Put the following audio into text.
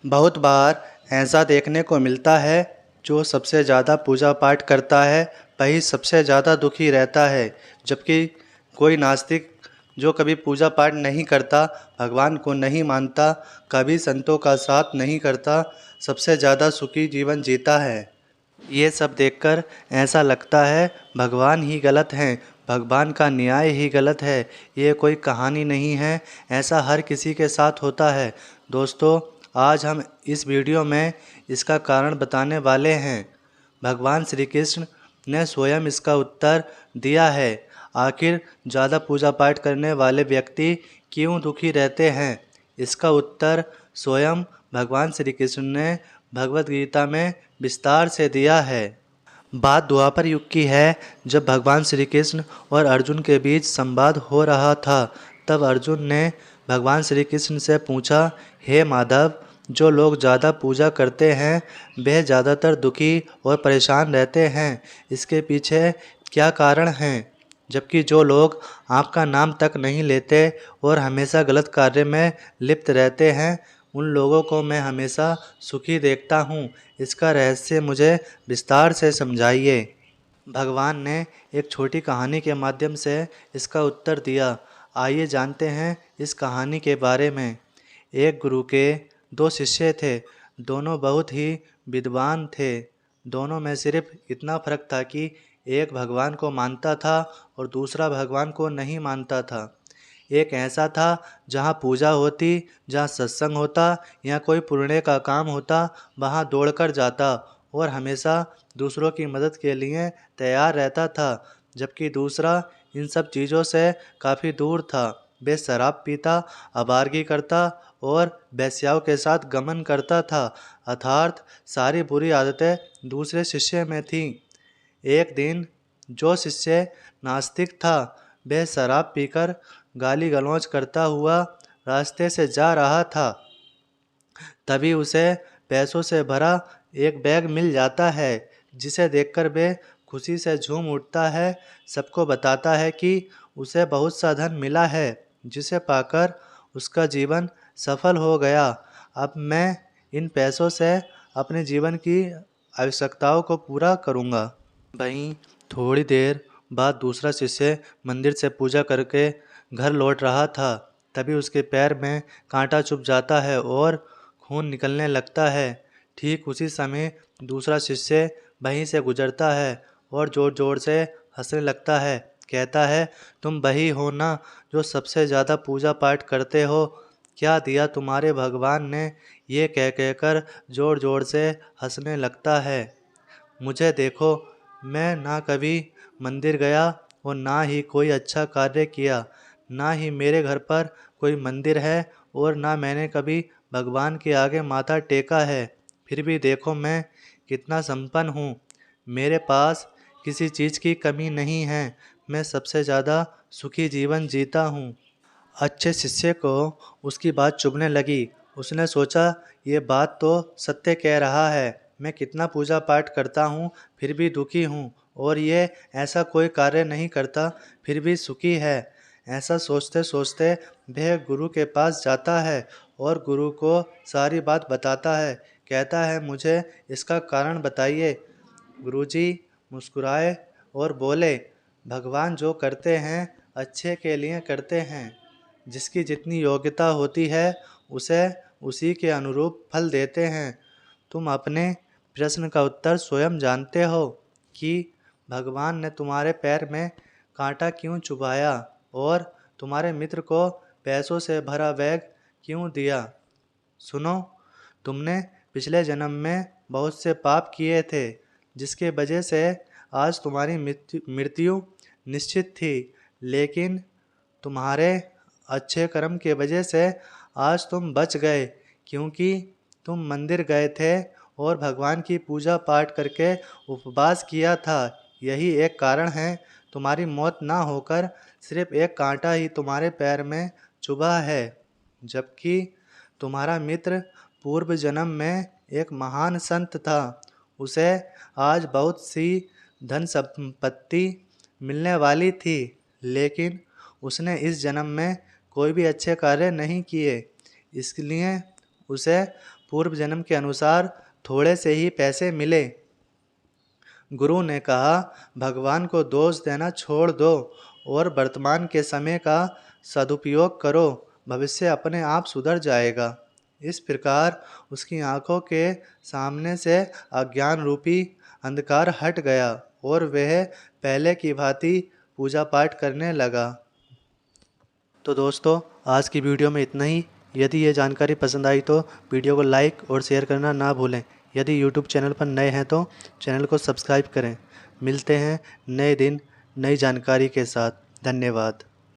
बहुत बार ऐसा देखने को मिलता है, जो सबसे ज़्यादा पूजा पाठ करता है वही सबसे ज़्यादा दुखी रहता है, जबकि कोई नास्तिक जो कभी पूजा पाठ नहीं करता, भगवान को नहीं मानता, कभी संतों का साथ नहीं करता, सबसे ज़्यादा सुखी जीवन जीता है। ये सब देखकर ऐसा लगता है भगवान ही गलत हैं, भगवान का न्याय ही गलत है। ये कोई कहानी नहीं है, ऐसा हर किसी के साथ होता है। दोस्तों, आज हम इस वीडियो में इसका कारण बताने वाले हैं। भगवान श्री कृष्ण ने स्वयं इसका उत्तर दिया है। आखिर ज़्यादा पूजा पाठ करने वाले व्यक्ति क्यों दुखी रहते हैं? इसका उत्तर स्वयं भगवान श्री कृष्ण ने भगवत गीता में विस्तार से दिया है। बात द्वापर युग की है, जब भगवान श्री कृष्ण और अर्जुन के बीच संवाद हो रहा था। तब अर्जुन ने भगवान श्री कृष्ण से पूछा, हे माधव, जो लोग ज़्यादा पूजा करते हैं वे ज़्यादातर दुखी और परेशान रहते हैं, इसके पीछे क्या कारण हैं? जबकि जो लोग आपका नाम तक नहीं लेते और हमेशा गलत कार्य में लिप्त रहते हैं, उन लोगों को मैं हमेशा सुखी देखता हूँ। इसका रहस्य मुझे विस्तार से समझाइए। भगवान ने एक छोटी कहानी के माध्यम से इसका उत्तर दिया। आइए जानते हैं इस कहानी के बारे में। एक गुरु के दो शिष्य थे। दोनों बहुत ही विद्वान थे। दोनों में सिर्फ इतना फर्क था कि एक भगवान को मानता था और दूसरा भगवान को नहीं मानता था। एक ऐसा था जहाँ पूजा होती, जहाँ सत्संग होता या कोई पुण्य का काम होता, वहाँ दौड़कर जाता और हमेशा दूसरों की मदद के लिए तैयार रहता था। जबकि दूसरा इन सब चीज़ों से काफ़ी दूर था। वे शराब पीता, आवारगी करता और वेश्याओं के साथ गमन करता था। अर्थात सारी बुरी आदतें दूसरे शिष्य में थीं। एक दिन जो शिष्य नास्तिक था, वह शराब पीकर गाली गलौज करता हुआ रास्ते से जा रहा था। तभी उसे पैसों से भरा एक बैग मिल जाता है, जिसे देखकर वे खुशी से झूम उठता है। सबको बताता है कि उसे बहुत सा धन मिला है, जिसे पाकर उसका जीवन सफल हो गया। अब मैं इन पैसों से अपने जीवन की आवश्यकताओं को पूरा करूँगा। वहीं थोड़ी देर बाद दूसरा शिष्य मंदिर से पूजा करके घर लौट रहा था। तभी उसके पैर में कांटा चुभ जाता है और खून निकलने लगता है। ठीक उसी समय दूसरा शिष्य वहीं से गुजरता है और जोर जोर से हंसने लगता है। कहता है, तुम वही हो ना जो सबसे ज़्यादा पूजा पाठ करते हो? क्या दिया तुम्हारे भगवान ने? ये कह कहकर जोर जोर से हंसने लगता है। मुझे देखो, मैं ना कभी मंदिर गया और ना ही कोई अच्छा कार्य किया, ना ही मेरे घर पर कोई मंदिर है और ना मैंने कभी भगवान के आगे माथा टेका है। फिर भी देखो मैं कितना संपन्न हूँ। मेरे पास किसी चीज़ की कमी नहीं है। मैं सबसे ज़्यादा सुखी जीवन जीता हूँ। अच्छे शिष्य को उसकी बात चुभने लगी। उसने सोचा, ये बात तो सत्य कह रहा है। मैं कितना पूजा पाठ करता हूँ फिर भी दुखी हूँ, और ये ऐसा कोई कार्य नहीं करता फिर भी सुखी है। ऐसा सोचते सोचते वह गुरु के पास जाता है और गुरु को सारी बात बताता है। कहता है, मुझे इसका कारण बताइए। गुरुजी मुस्कुराए और बोले, भगवान जो करते हैं अच्छे के लिए करते हैं। जिसकी जितनी योग्यता होती है उसे उसी के अनुरूप फल देते हैं। तुम अपने प्रश्न का उत्तर स्वयं जानते हो कि भगवान ने तुम्हारे पैर में कांटा क्यों चुभाया और तुम्हारे मित्र को पैसों से भरा बैग क्यों दिया। सुनो, तुमने पिछले जन्म में बहुत से पाप किए थे, जिसके वजह से आज तुम्हारी मृत्यु निश्चित थी। लेकिन तुम्हारे अच्छे कर्म के वजह से आज तुम बच गए, क्योंकि तुम मंदिर गए थे और भगवान की पूजा पाठ करके उपवास किया था। यही एक कारण है तुम्हारी मौत ना होकर सिर्फ एक कांटा ही तुम्हारे पैर में चुभा है। जबकि तुम्हारा मित्र पूर्व जन्म में एक महान संत था। उसे आज बहुत सी धन संपत्ति मिलने वाली थी, लेकिन उसने इस जन्म में कोई भी अच्छे कार्य नहीं किए, इसलिए उसे पूर्व जन्म के अनुसार थोड़े से ही पैसे मिले। गुरु ने कहा, भगवान को दोष देना छोड़ दो और वर्तमान के समय का सदुपयोग करो, भविष्य अपने आप सुधर जाएगा। इस प्रकार उसकी आंखों के सामने से अज्ञान रूपी अंधकार हट गया और वह पहले की भांति पूजा पाठ करने लगा। तो दोस्तों, आज की वीडियो में इतना ही। यदि ये जानकारी पसंद आई तो वीडियो को लाइक और शेयर करना ना भूलें। यदि यूट्यूब चैनल पर नए हैं तो चैनल को सब्सक्राइब करें। मिलते हैं नए दिन नई जानकारी के साथ। धन्यवाद।